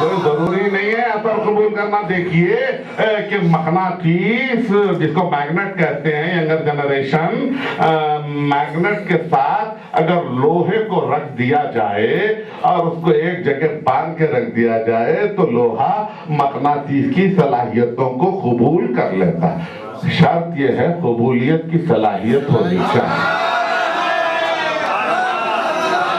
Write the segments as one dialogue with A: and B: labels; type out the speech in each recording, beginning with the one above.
A: کوئی ضروری نہیں ہے اثر قبول کرنا. دیکھیے کہ مقناطیس جس کو میگنٹ کہتے ہیں ینگر جنریشن, میگنٹ کے ساتھ اگر لوہے کو رکھ دیا جائے اور اس کو ایک جگہ باندھ کے رکھ دیا جائے تو لوہا مقناطیس کی صلاحیتوں کو قبول کر لیتا. شرط یہ ہے قبولیت کی صلاحیت ہونی چاہیے.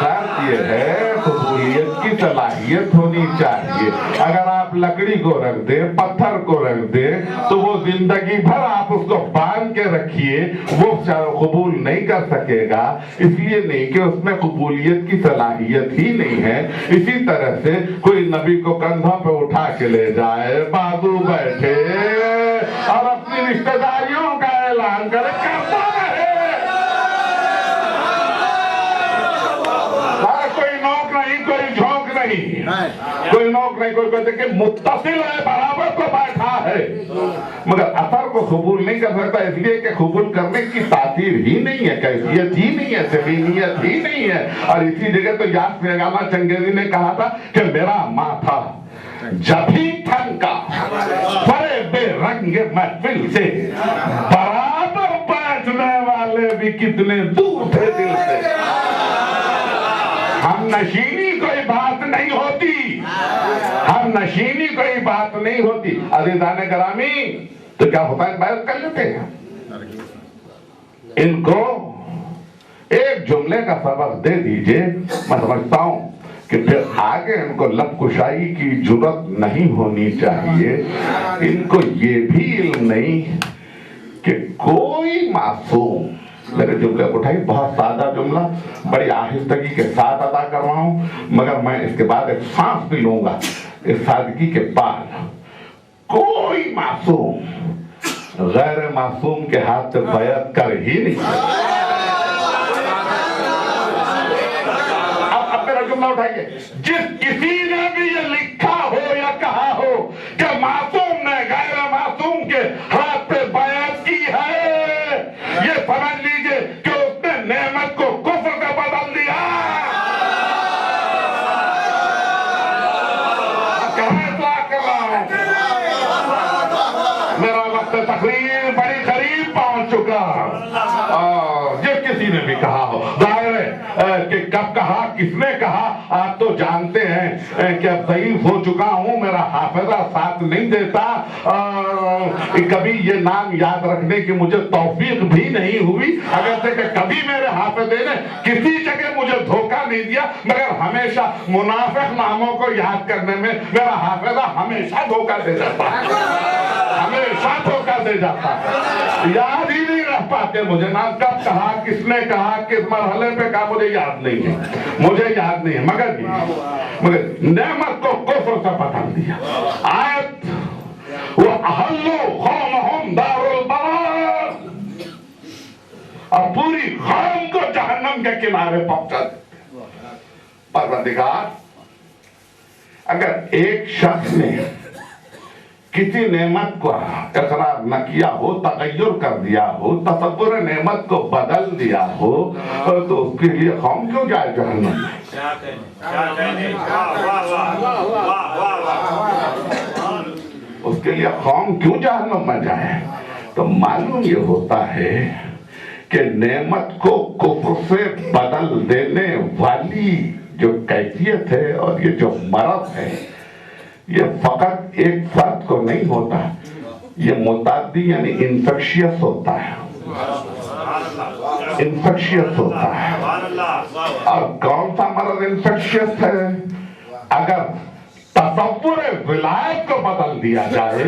A: شرط یہ ہے قبولیت کی صلاحیت ہونی چاہیے. اگر آپ لکڑی کو رکھ دیں, پتھر کو رکھ دیں, تو وہ زندگی بھر آپ اس کو باندھ کے رکھیے, وہ قبول نہیں کر سکے گا. اس لیے نہیں کہ اس میں قبولیت کی صلاحیت ہی نہیں ہے. اسی طرح سے کوئی نبی کو کندھوں پہ اٹھا کے لے جائے, بازو بیٹھے اور اپنی رشتہ داریوں کا اعلان کرے, کرتا رہے. کوئی نوک نہیں, کوئی جھونک نہیں, کوئی نوک نہیں, کوئی کہتے کہ متصل ہے, برابر کو بیٹھا ہے, مگر اثر کو قبول نہیں کر سکتا. اس لیے کہ قبول کرنے کی تاثیر ہی نہیں ہے, کیفیت ہی نہیں ہے, سکینیت ہی نہیں ہے. اور اسی جگہ تو یاد پیغامہ چنگیزی نے کہا تھا کہ میرا ماتھا جب ہی تھنکا پرے بے رنگ محفل سے, برابر بیٹھنے والے بھی کتنے دور تھے دل سے. ہم نشینی کوئی بات نہیں ہوتی, ہم نشینی کوئی بات نہیں ہوتی. عزیزان گرامی, تو کیا ہوتا ہے, بیعت کر لیتے ہیں. ان کو ایک جملے کا سبق دے دیجئے, میں سمجھتا ہوں کہ پھر آگے ان کو لب کشائی کی جرت نہیں ہونی چاہیے. ان کو یہ بھی علم نہیں کہ کوئی معصوم, میرے جملے اٹھائی, بہت سادہ جملہ, بڑی آہستگی کے ساتھ ادا کر رہا ہوں, مگر میں اس کے بعد ایک سانس بھی لوں گا. اس سادگی کے بعد کوئی معصوم غیر معصوم کے ہاتھ سے بیعت کر ہی نہیں. اب میرا جملہ اٹھائیے, جس کسی نے بھی یہ لکھا ہو یا کہا ہو کہ معصوم نے غیر معصوم کے ہاتھ پہ بیعت کی ہے, یہ سمجھ لیجئے کہ اس نے نعمت کو کفر میں بدل دیا. میرا وقت تقریر بڑی قریب پہنچ چکا. جس کسی نے بھی کہا ہو, ظاہر ہے کہ کب کہا, کس نے کہا, آپ تو جانتے ہیں کہ اب ضعیف ہو چکا ہوں, میرا حافظہ ساتھ نہیں دیتا, کبھی یہ نام یاد رکھنے کی مجھے توفیق بھی نہیں ہوئی, اگرچہ کہ کبھی میرے حافظے نے کسی جگہ مجھے دھوکہ نہیں دیا, مگر ہمیشہ منافق ناموں کو یاد کرنے میں میرا حافظہ ہمیشہ دھوکہ دے جاتا ہے, ہمیشہ دھوکہ دے جاتا ہے. یاد ہی نہیں رہ پاتے مجھے, نام کب کہا, کس نے کہا, کس مرحلے پہ کہا, مجھے یاد نہیں ہے, مجھے یاد نہیں ہے. مگر نعمت کو کفر سے بدل دیا. آیت وَأَحَلُّوا قَوْمَهُمْ دَارُ الْبَوَارِ, اور پوری قوم کو جہنم کے کنارے پہنچا دیتے. پروردگار, اگر ایک شخص نے کسی نعمت کو اقرار نہ کیا ہو, تغیر کر دیا ہو, تصور نعمت کو بدل دیا ہو, تو اس کے لیے قوم کیوں جائے جہنم میں؟ اس کے لیے قوم کیوں جہنم میں جائے؟ تو معلوم یہ ہوتا ہے کہ نعمت کو کفر سے بدل دینے والی جو کیفیت ہے اور یہ جو مرض ہے, یہ فقط ایک فرد کو نہیں ہوتا, یہ متعدی یعنی انفیکشیس ہوتا ہے, انفیکشیس ہوتا ہے. اور کون سا مرض انفیکشیس ہے؟ اگر تصور ولایت کو بدل دیا جائے,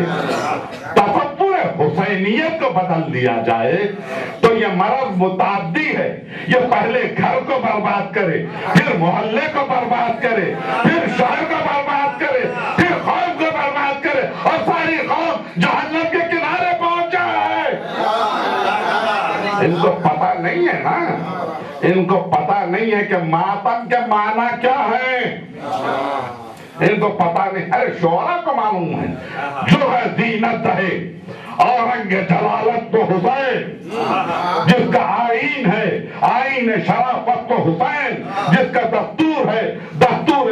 A: تصور حسینیت کو بدل دیا جائے, تو یہ مرض متعدی ہے. یہ پہلے گھر کو برباد کرے, پھر محلے کو برباد کرے, پھر شہر کو برباد کرے, پھر قوم کو برباد کرے, اور ساری قوم جہنم کے کنارے پہنچ جائے. ان کو پتہ نہیں ہے نا, ان کو پتہ نہیں ہے کہ ماتم کے معنی کیا ہے. ان کو پتہ نہیں. ارے شعراء کو معلوم ہے, جو ہے زینت ہے اورنگ جلالت تو حسین, جس کا آئین ہے آئین شرافت تو حسین, جس کا دستور ہے دستور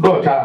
A: 2-4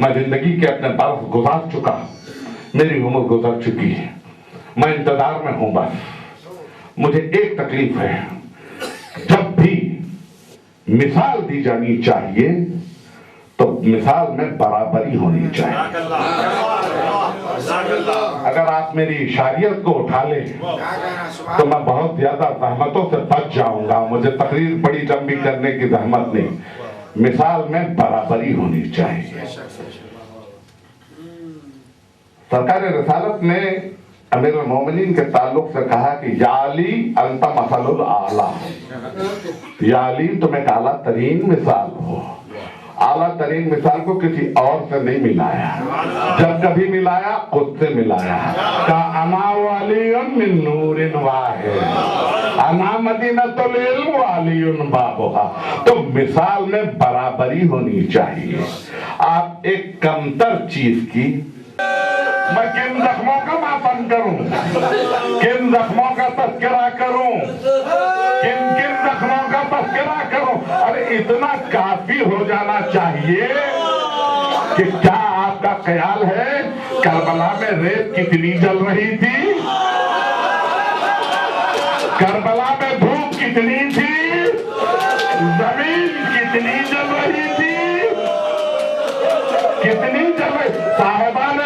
A: میں زندگی کے اپنے برس گزار چکا، میری عمر گزر چکی ہے، میں انتظار میں ہوں بس۔ مجھے ایک تکلیف ہے، جب بھی مثال دی جانی چاہیے تو مثال میں برابری ہونی چاہیے۔ اگر آپ میری اشاریت کو اٹھا لیں تو میں بہت زیادہ زحمتوں سے بچ جاؤں گا، مجھے تقریر بڑی لمبی کرنے کی زحمت نہیں۔ مثال میں برابری ہونی چاہیے۔ سرکار رسالت نے امیر المومنین کے تعلق سے کہا کہ یا علی انت مثل الاعلی، یا علی تم ایک اعلیٰ ترین مثال ہو۔ اعلیٰ ترین مثال کو کسی اور سے نہیں ملایا، جب کبھی ملایا خود سے ملایا، کہا انا ولی من نور واحد، انا مدینۃ العلم وعلی بابھا۔ تو مثال میں برابری ہونی چاہیے۔ آپ ایک کمتر چیز کی، میں کن زخموں کا ماتم کروں، کن زخموں کا تذکرہ کروں، کن زخموں کا تذکرہ کروں، ارے اتنا کافی ہو جانا چاہیے کہ کیا آپ کا خیال ہے کربلا میں ریت کتنی جل رہی تھی، کربلا میں دھوپ کتنی تھی، زمین کتنی جل رہی تھی، کتنی جل رہی، صاحبان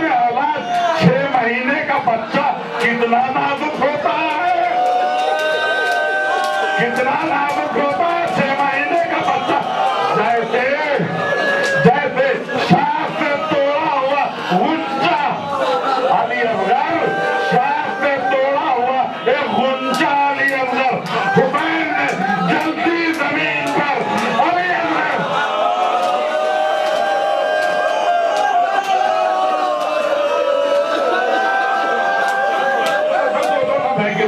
A: اولاد 6 مہینے کا بچہ کتنا نازک ہوتا ہے، کتنا نازک ہوتا ہے 6 مہینے کا بچہ، جیسے شاخ سے توڑا ہوا غنچہ، علی اصغر شاخ سے توڑا ہوا ایک غنچہ، علی اصغر حسین نے جلتی زمین پر، علی اصغر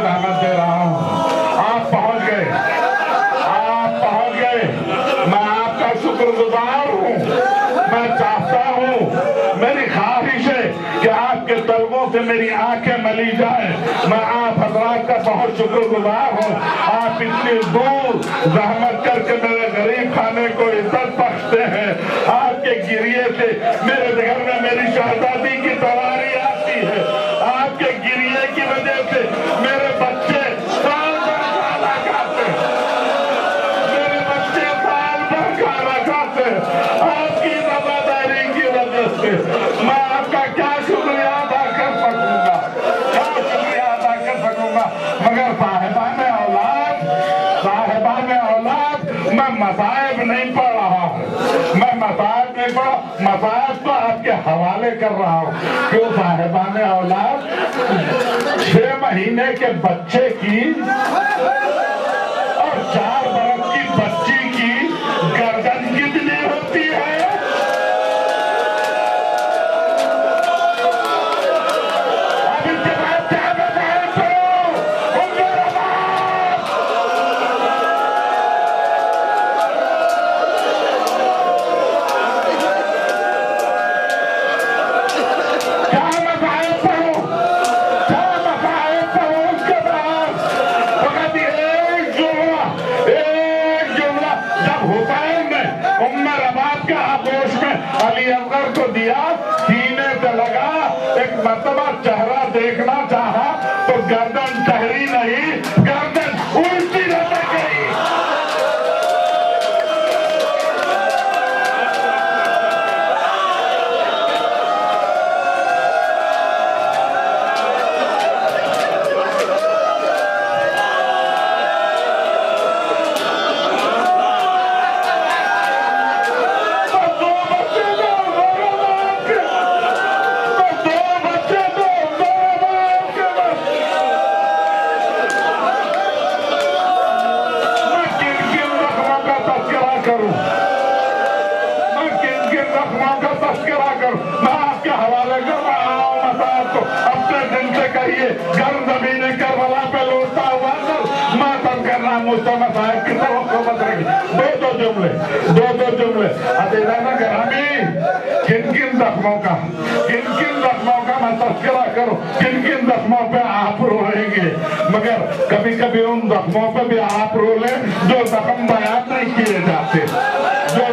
A: دعوت دے رہا ہوں، آپ پہنچ گئے، میں آپ کا شکر گزار ہوں، میں چاہتا ہوں، میری خواہش ہے کہ آپ کے طلبوں سے میری آنکھیں ملی جائیں، میں آپ حضرات کا بہت شکر گزار ہوں، آپ اتنی دور زحمت کر کے میرے غریب خانے کو عزت بخشتے ہیں، آپ کے گریے سے میرے گھر میں میری شہزادی کی تواری آتی ہے، آپ کے گریے کی وجہ سے میرے بچے سال بھر کھانا کھاتے ہیں، میرے بچے سال بھر کھانا کھاتے ہیں، آپ کی وفاداری کی وجہ سے میں آپ کا کیا شکریہ ادا کر سکوں گا، کیا شکریہ ادا کر سکوں گا، مگر صاحبان اولاد میں مصائب نہیں پڑھ رہا ہوں، میں مصائب نہیں پڑھا، مصائب تو آپ کے حوالے کر رہا ہوں، کیوں صاحبان اولاد 6 مہینے کے بچے کی اور 4 برس کی بچی کی گردن کتنی ہوتی ہے، اب اس کے بعد کیا بتائیں علی اصغر کو دیا، سینے سے لگا، ایک مرتبہ چہرہ دیکھنا چاہا تو گردن ٹہری نہیں، گردن الٹی لٹک گئی۔ گرم زمین کربلا پہ لوٹتا ہوا ماتم کرنا مجتمع صاحب کی توقع مت رکھی۔ دو جملے عزیزانہ گرامی، کن زخموں کا میں تذکرہ کروں، کن زخموں پہ آپ روئیں گے، مگر کبھی کبھی ان زخموں پہ بھی آپ رو لیں جو زخم بیان نہیں کیے جاتے، جو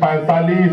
A: 45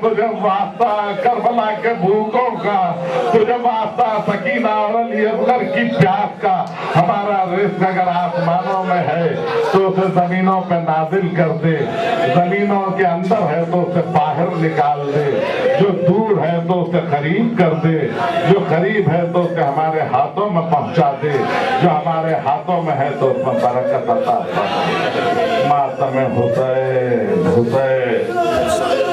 A: تجھے واسطہ کربلا کے بھوکوں کا، تجھے واسطہ سکینہ اور علی اصغر کی پیاس کا، ہمارا رزق اگر آسمانوں میں ہے تو اسے زمینوں پہ نازل کر دے، زمینوں کے اندر ہے تو اسے باہر نکال دے، جو دور ہے تو اسے قریب کر دے، جو قریب ہے تو اسے ہمارے ہاتھوں میں پہنچا دے، جو ہمارے ہاتھوں میں ہے تو اس میں برکت عطا فرما۔ ماتم حسین حسین